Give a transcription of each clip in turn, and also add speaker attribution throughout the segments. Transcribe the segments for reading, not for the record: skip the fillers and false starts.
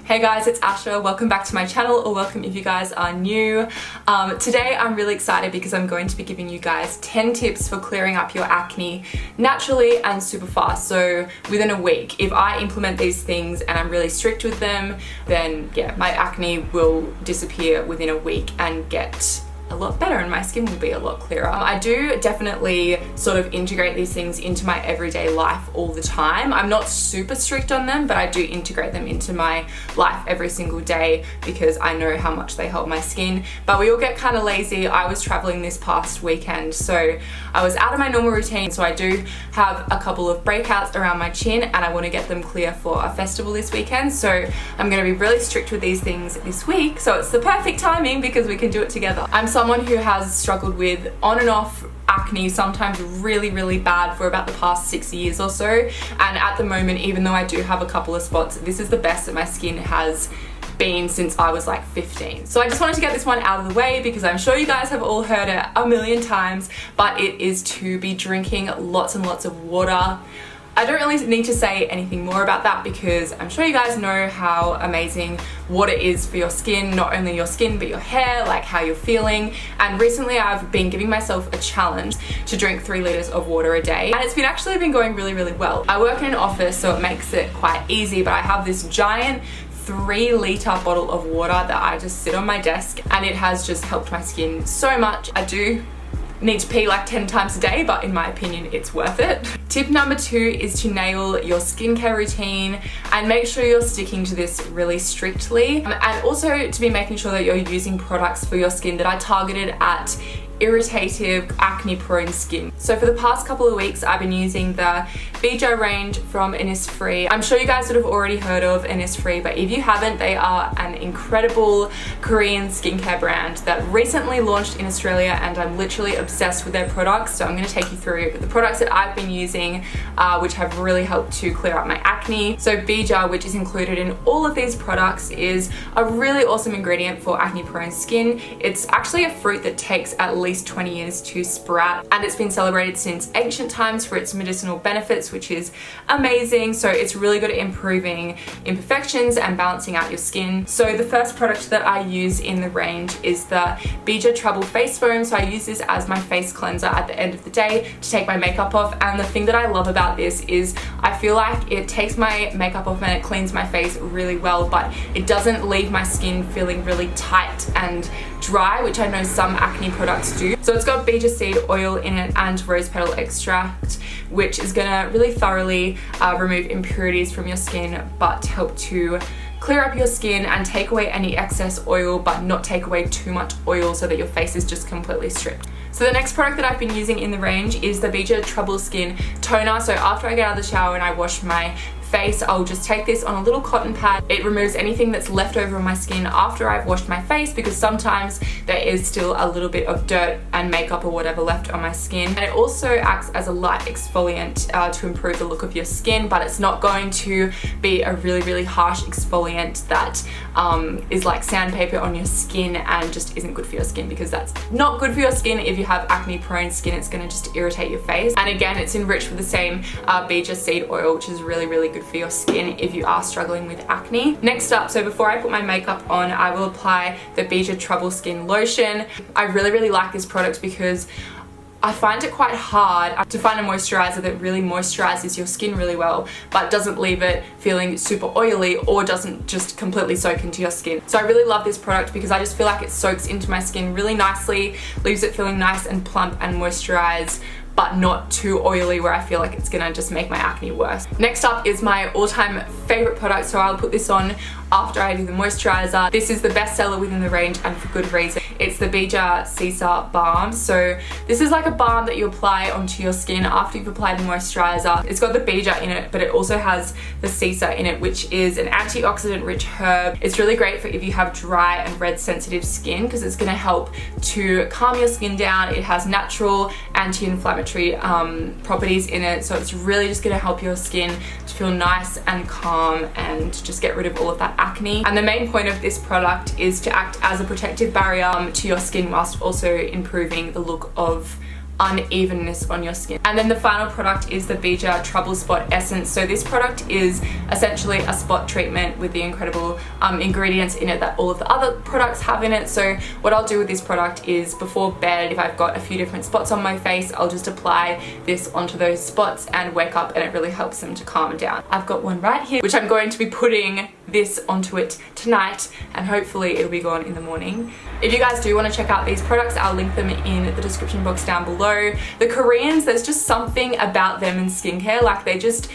Speaker 1: Hey guys, it's Asha. Welcome back to my channel, or welcome if you guys are new. Today I'm really excited because I'm going to be giving you guys 10 tips for clearing up your acne naturally and super fast. So within a week, if I implement these things and I'm really strict with them, then yeah, my acne will disappear within a week and get a lot better and my skin will be a lot clearer. I do definitely sort of integrate these things into my everyday life all the time. I'm not super strict on them, but I do integrate them into my life every single day because I know how much they help my skin. But we all get kind of lazy. I was traveling this past weekend, so I was out of my normal routine. So I do have a couple of breakouts around my chin and I want to get them clear for a festival this weekend. So I'm going to be really strict with these things this week. So it's the perfect timing because we can do it together. I'm someone who has struggled with on and off acne, sometimes really bad, for about the past 6 years or so. And at the moment, even though I do have a couple of spots, this is the best that my skin has been since I was like 15. So I just wanted to get this one out of the way because I'm sure you guys have all heard it a million times, but it is to be drinking lots and lots of water. I don't really need to say anything more about that because I'm sure you guys know how amazing water is for your skin, not only your skin but your hair, like how you're feeling. And recently I've been giving myself a challenge to drink 3 liters of water a day, and it's actually been going really well. I work in an office, so it makes it quite easy, but I have this giant 3-liter bottle of water that I just sit on my desk, and it has just helped my skin so much. I do need to pee like 10 times a day, but in my opinion it's worth it. Tip number 2 is to nail your skincare routine and make sure you're sticking to this really strictly, and also to be making sure that you're using products for your skin that are targeted at irritative, acne-prone skin. So for the past couple of weeks, I've been using the Tregear range from Innisfree. I'm sure you guys would have already heard of Innisfree, but if you haven't, they are an incredible Korean skincare brand that recently launched in Australia, and I'm literally obsessed with their products. So I'm going to take you through the products that I've been using, which have really helped to clear up my acne. So Tregear, which is included in all of these products, is a really awesome ingredient for acne-prone skin. It's actually a fruit that takes at least 20 years to sprout, and it's been celebrated since ancient times for its medicinal benefits, which is amazing. So it's really good at improving imperfections and balancing out your skin. So the first product that I use in the range is the Tregear Trouble Face Foam. So I use this as my face cleanser at the end of the day to take my makeup off, and the thing that I love about this is I feel like it takes my makeup off and it cleans my face really well, but it doesn't leave my skin feeling really tight and dry, which I know some acne products do. So it's got Tregear seed oil in it and rose petal extract, which is gonna really thoroughly remove impurities from your skin, but help to clear up your skin and take away any excess oil, but not take away too much oil so that your face is just completely stripped. So the next product that I've been using in the range is the Tregear Trouble Skin Toner. So after I get out of the shower and I wash my face, I'll just take this on a little cotton pad. It removes anything that's left over on my skin after I've washed my face, because sometimes there is still a little bit of dirt and makeup or whatever left on my skin. And it also acts as a light exfoliant to improve the look of your skin, but it's not going to be a really harsh exfoliant that is like sandpaper on your skin and just isn't good for your skin, because that's not good for your skin. If you have acne prone skin, it's going to just irritate your face. And again, it's enriched with the same Tregear seed oil, which is really good for your skin if you are struggling with acne. Next up, so before I put my makeup on, I will apply the Tregear Trouble Skin Lotion. I really like this product because I find it quite hard to find a moisturizer that really moisturizes your skin really well, but doesn't leave it feeling super oily or doesn't just completely soak into your skin. So I really love this product because I just feel like it soaks into my skin really nicely, leaves it feeling nice and plump and moisturized, but not too oily where I feel like it's gonna just make my acne worse. Next up is my all-time favorite product, so I'll put this on after I do the moisturizer. This is the best seller within the range, and for good reason. It's the Tregear Caesar Balm. So this is like a balm that you apply onto your skin after you've applied the moisturizer. It's got the Tregear in it, but it also has the Caesar in it, which is an antioxidant rich herb. It's really great for if you have dry and red sensitive skin, because it's gonna help to calm your skin down. It has natural anti-inflammatory properties in it, so it's really just gonna help your skin to feel nice and calm and just get rid of all of that acne. And the main point of this product is to act as a protective barrier to your skin whilst also improving the look of unevenness on your skin. And then the final product is the Tregear Trouble Spot Essence. So this product is essentially a spot treatment with the incredible ingredients in it that all of the other products have in it. So what I'll do with this product is before bed, if I've got a few different spots on my face, I'll just apply this onto those spots and wake up, and it really helps them to calm down. I've got one right here, which I'm going to be putting this onto it tonight, and hopefully it'll be gone in the morning. If you guys do want to check out these products, I'll link them in the description box down below. The Koreans, there's just something about them in skincare, like they just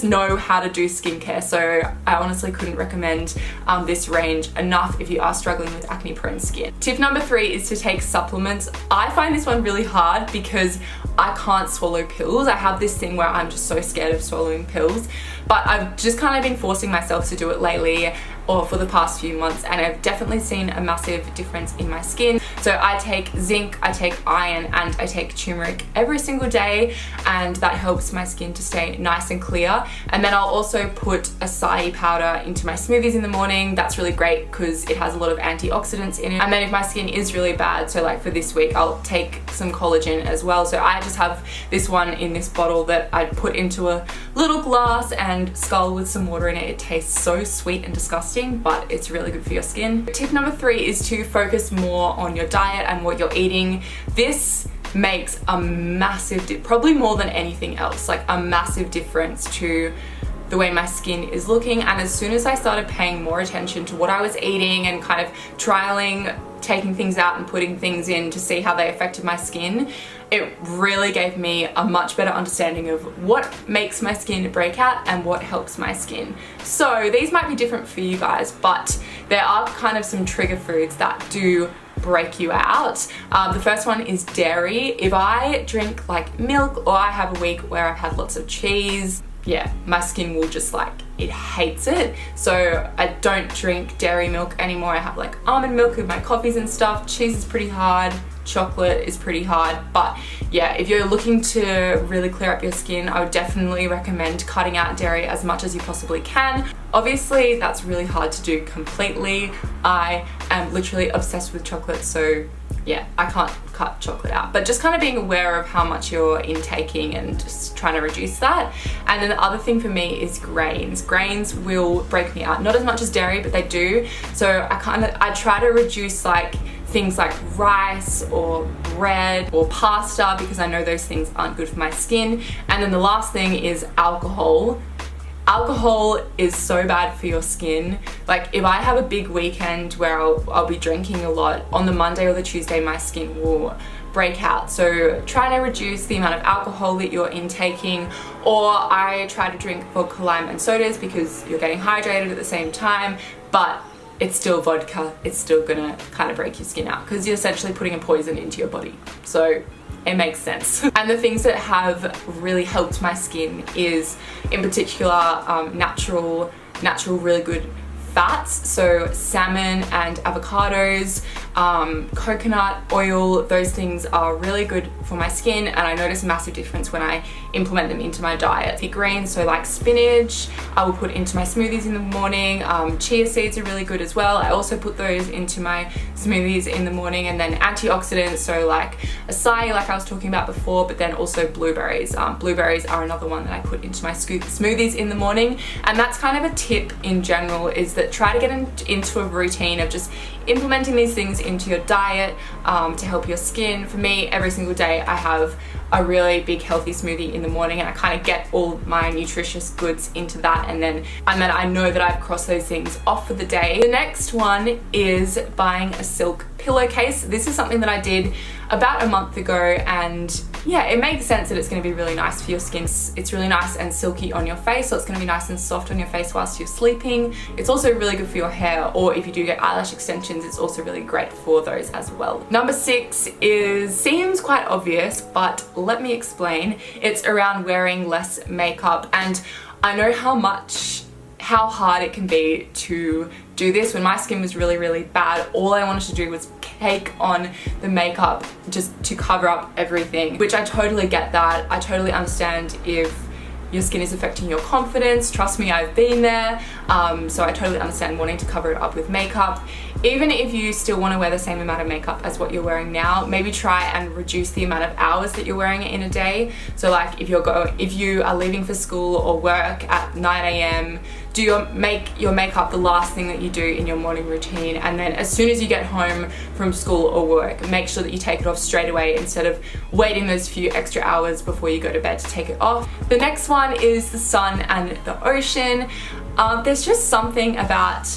Speaker 1: know how to do skincare. So I honestly couldn't recommend this range enough if you are struggling with acne prone skin. Tip number 3 is to take supplements. I find this one really hard because I can't swallow pills. I have this thing where I'm just so scared of swallowing pills, but I've just kind of been forcing myself to do it lately, or for the past few months, and I've definitely seen a massive difference in my skin. So I take zinc, I take iron, and I take turmeric every single day, and that helps my skin to stay nice and clear. And then I'll also put acai powder into my smoothies in the morning. That's really great because it has a lot of antioxidants in it. And then if my skin is really bad, so like for this week, I'll take some collagen as well. So I just have this one in this bottle that I put into a little glass and scull with some water in it. It tastes so sweet and disgusting, but it's really good for your skin. Tip number 3 is to focus more on your diet and what you're eating. This makes a massive, probably more than anything else, like a massive difference to the way my skin is looking. And as soon as I started paying more attention to what I was eating and kind of trialing taking things out and putting things in to see how they affected my skin, it really gave me a much better understanding of what makes my skin break out and what helps my skin. So these might be different for you guys, but there are kind of some trigger foods that do break you out. The first one is dairy. If I drink like milk, or I have a week where I've had lots of cheese, yeah, my skin will just like, it hates it. So I don't drink dairy milk anymore. I have like almond milk with my coffees and stuff. Cheese is pretty hard. Chocolate is pretty hard. But yeah, if you're looking to really clear up your skin, I would definitely recommend cutting out dairy as much as you possibly can. Obviously, that's really hard to do completely. I am literally obsessed with chocolate, so yeah, I can't cut chocolate out, but just kind of being aware of how much you're intaking and just trying to reduce that. And then the other thing for me is grains. Grains will break me out, not as much as dairy, but they do. So I try to reduce like things like rice or bread or pasta, because I know those things aren't good for my skin. And then the last thing is alcohol. Alcohol is so bad for your skin. Like if I have a big weekend where I'll be drinking a lot, on the Monday or the Tuesday my skin will break out. So try to reduce the amount of alcohol that you're intaking, or I try to drink vodka, lime and sodas because you're getting hydrated at the same time, but it's still vodka. It's still gonna kind of break your skin out because you're essentially putting a poison into your body. So it makes sense. And the things that have really helped my skin is, in particular, natural really good fats. So salmon and avocados, coconut oil, those things are really good for my skin, and I notice a massive difference when I implement them into my diet. The greens, so like spinach, I will put into my smoothies in the morning. Chia seeds are really good as well. I also put those into my smoothies in the morning. And then antioxidants, so like acai, like I was talking about before, but then also blueberries. Blueberries are another one that I put into my smoothies in the morning. And that's kind of a tip in general, is that try to get into a routine of just implementing these things into your diet to help your skin. For me, every single day I have a really big healthy smoothie in the morning, and I kind of get all my nutritious goods into that, and then I know that I've crossed those things off for the day. The next one is buying a silk pillowcase. This is something that I did about a month ago, and yeah, it makes sense that it's going to be really nice for your skin. It's really nice and silky on your face, so it's going to be nice and soft on your face whilst you're sleeping. It's also really good for your hair, or if you do get eyelash extensions, it's also really great for those as well. Number 6 seems quite obvious, but let me explain. It's around wearing less makeup, and I know how hard it can be to do this. When my skin was really bad, all I wanted to do was cake on the makeup just to cover up everything, which I totally get that. I totally understand if your skin is affecting your confidence. Trust me, I've been there. So I totally understand wanting to cover it up with makeup. Even if you still want to wear the same amount of makeup as what you're wearing now, maybe try and reduce the amount of hours that you're wearing it in a day. So like if you are leaving for school or work at 9 a.m, do your makeup the last thing that you do in your morning routine, and then as soon as you get home from school or work, make sure that you take it off straight away instead of waiting those few extra hours before you go to bed to take it off. The next one is the sun and the ocean. There's just something about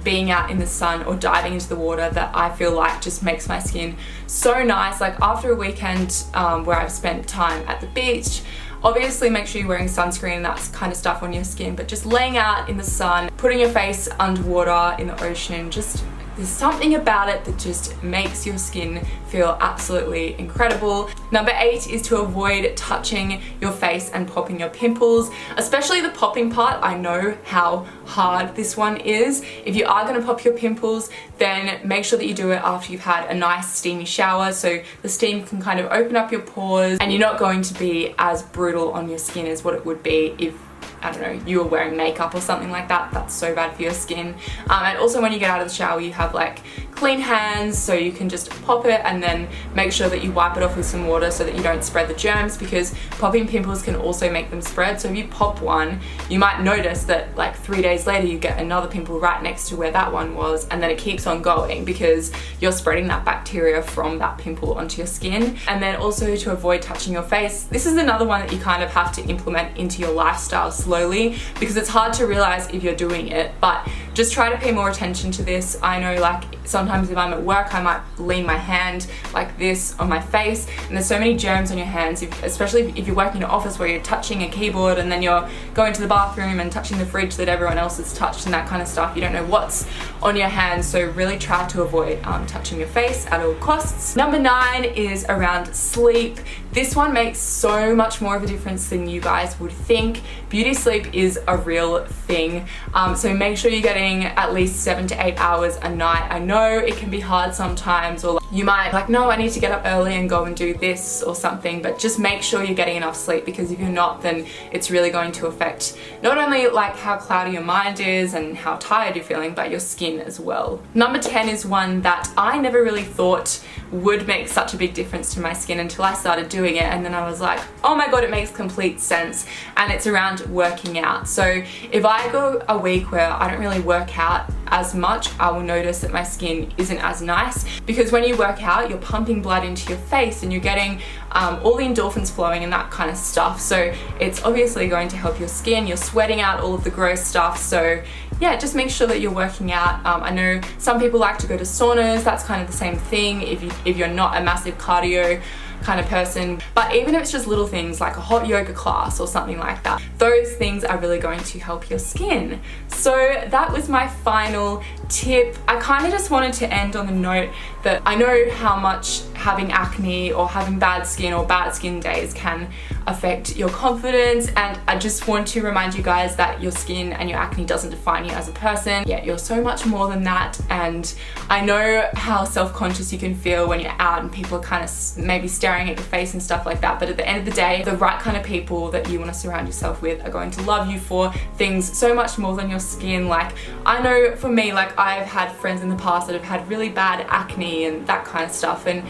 Speaker 1: being out in the sun or diving into the water that I feel like just makes my skin so nice. Like after a weekend where I've spent time at the beach, obviously make sure you're wearing sunscreen and that kind of stuff on your skin, but just laying out in the sun, putting your face underwater in the ocean, just there's something about it that just makes your skin feel absolutely incredible. Number 8 is to avoid touching your face and popping your pimples, especially the popping part. I know how hard this one is. If you are going to pop your pimples, then make sure that you do it after you've had a nice steamy shower, so the steam can kind of open up your pores and you're not going to be as brutal on your skin as what it would be if, I don't know, you were wearing makeup or something like that. That's so bad for your skin. And also when you get out of the shower, you have like clean hands, so you can just pop it and then make sure that you wipe it off with some water so that you don't spread the germs, because popping pimples can also make them spread. So if you pop one, you might notice that like 3 days later you get another pimple right next to where that one was, and then it keeps on going because you're spreading that bacteria from that pimple onto your skin. And then also to avoid touching your face. This is another one that you kind of have to implement into your lifestyle slowly, because it's hard to realize if you're doing it, but just try to pay more attention to this. I know like sometimes if I'm at work, I might lean my hand like this on my face, and there's so many germs on your hands, especially if you're working in an office where you're touching a keyboard and then you're going to the bathroom and touching the fridge that everyone else has touched and that kind of stuff. You don't know what's on your hands, so really try to avoid touching your face at all costs. Number 9 is around sleep. This one makes so much more of a difference than you guys would think. Beauty sleep is a real thing, so make sure you're getting at least 7 to 8 hours a night. I know it can be hard sometimes, or you might like, no, I need to get up early and go and do this or something, but just make sure you're getting enough sleep, because if you're not, then it's really going to affect not only like how cloudy your mind is and how tired you're feeling, but your skin as well. Number 10 is one that I never really thought would make such a big difference to my skin until I started doing it, and then I was like, oh my god, it makes complete sense. And it's around working out. So if I go a week where I don't really work out as much, I will notice that my skin isn't as nice, because when you work out, you're pumping blood into your face and you're getting all the endorphins flowing and that kind of stuff. So it's obviously going to help your skin. You're sweating out all of the gross stuff. So yeah, just make sure that you're working out. I know some people like to go to saunas. That's kind of the same thing if you're not a massive cardio kind of person, but even if it's just little things like a hot yoga class or something like that, those things are really going to help your skin. So that was my final tip. I kind of just wanted to end on the note that I know how much having acne or having bad skin or bad skin days can affect your confidence, and I just want to remind you guys that your skin and your acne doesn't define you as a person. Yeah, you're so much more than that, and I know how self-conscious you can feel when you're out and people are kind of maybe staring at your face and stuff like that, but at the end of the day, the right kind of people that you want to surround yourself with are going to love you for things so much more than your skin. Like I know for me, like I've had friends in the past that have had really bad acne and that kind of stuff, and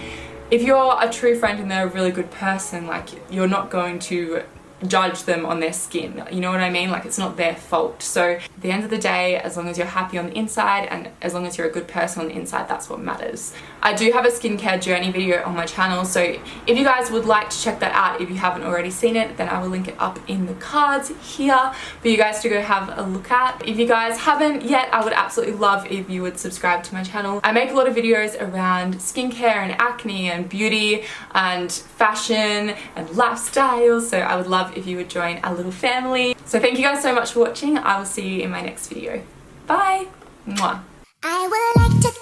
Speaker 1: if you're a true friend and they're a really good person, like you're not going to judge them on their skin, you know what I mean? Like it's not their fault. So at the end of the day, as long as you're happy on the inside and as long as you're a good person on the inside, that's what matters. I do have a skincare journey video on my channel, so if you guys would like to check that out, if you haven't already seen it, then I will link it up in the cards here for you guys to go have a look at. If you guys haven't yet, I would absolutely love if you would subscribe to my channel. I make a lot of videos around skincare and acne and beauty and fashion and lifestyle, so I would love if you would join our little family. So thank you guys so much for watching. I will see you in my next video. Bye! Mwah. I would like to